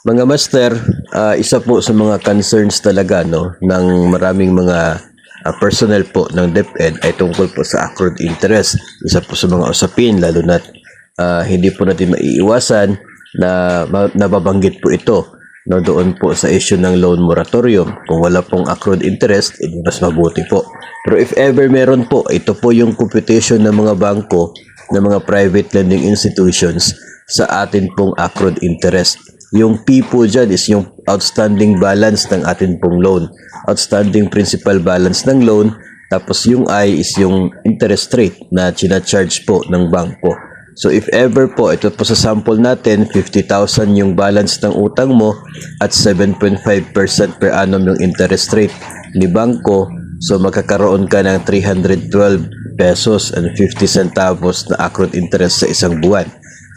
Mga master, isa po sa mga concerns talaga no ng maraming mga personnel po ng DepEd ay tungkol po sa accrued interest. Isa po sa mga usapin lalo na hindi po natin maiiwasan na nababanggit po ito no doon po sa issue ng loan moratorium. Kung wala pong accrued interest, edi mas mabuti po. Pero if ever meron po, ito po yung computation ng mga bangko, ng mga private lending institutions sa atin pong accrued interest. Yung P po dyan is yung outstanding balance ng atin pong loan. Outstanding principal balance ng loan. Tapos yung I is yung interest rate na charge po ng bangko. So if ever po, ito po sa sample natin, 50,000 yung balance ng utang mo at 7.5% per annum yung interest rate ni bangko. So magkakaroon ka ng 312 pesos and 50 centavos na accrued interest sa isang buwan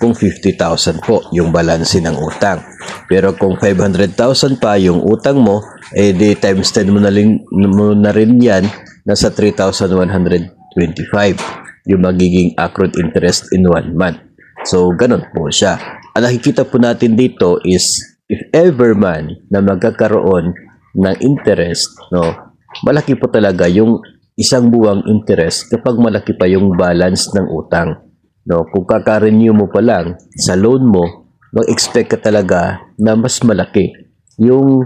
kung 50,000 po yung balanse ng utang. Pero kung 500,000 pa yung utang mo, di times 10 mo na rin yan, nasa 3,125 yung magiging accrued interest in 1 month. So, ganun po siya. Ang nakikita po natin dito is, if ever man na magkakaroon ng interest, no, malaki po talaga yung isang buwang interest kapag malaki pa yung balance ng utang. No, kung kaka-renew mo pa lang sa loan mo, mag-expect ka talaga na mas malaki yung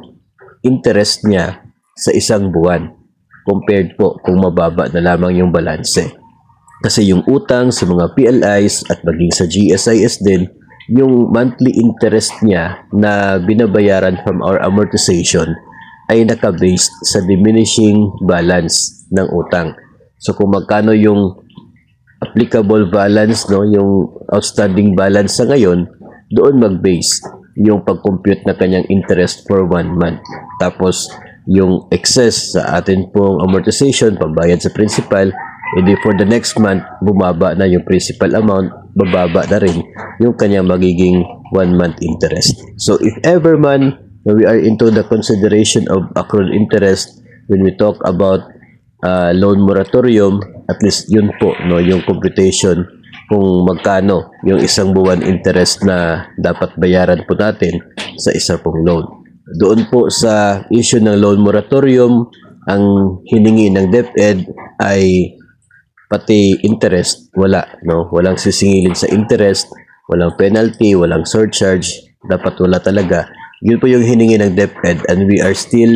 interest niya sa isang buwan compared po kung mababa na lamang yung balanse. Kasi yung utang sa mga PLIs at maging sa GSIS din, yung monthly interest niya na binabayaran from our amortization ay naka-based sa diminishing balance ng utang. So kung magkano yung applicable balance, no, yung outstanding balance sa ngayon, doon mag-base yung pag-compute na kanyang interest for 1 month. Tapos yung excess sa atin pong amortization, pambayad sa principal, edi for the next month, bumaba na yung principal amount, bababa na rin yung kanyang magiging 1 month interest. So if ever man we are into the consideration of accrued interest when we talk about loan moratorium, at least yun po, no, yung computation kung magkano yung isang buwan interest na dapat bayaran po natin sa isa pong loan. Doon po sa issue ng loan moratorium, ang hiningi ng DepEd ay pati interest, wala, no, walang sisingilin sa interest, walang penalty, walang surcharge, dapat wala talaga. Yun po yung hiningi ng DepEd, and we are still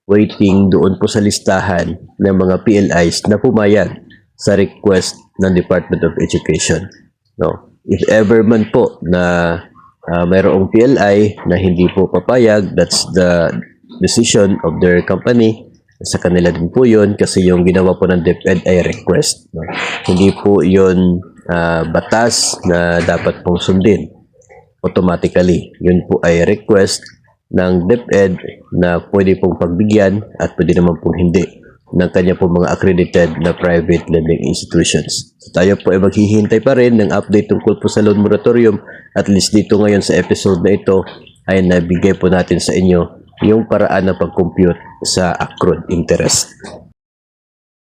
waiting doon po sa listahan ng mga PLIs na pumayag sa request ng Department of Education. No? If ever man po na mayroong PLI na hindi po papayag, that's the decision of their company. Sa kanila din po yun kasi yung ginawa po ng DepEd ay request. No? Hindi po yun batas na dapat pong sundin automatically. Yun po ay request ng DepEd na pwede pong pagbigyan at pwede naman pong hindi ng kanya po mga accredited na private lending institutions. So tayo po ay maghihintay pa rin ng update tungkol po sa loan moratorium. At least dito ngayon sa episode na ito ay nabigay po natin sa inyo yung paraan ng pag-compute sa accrued interest.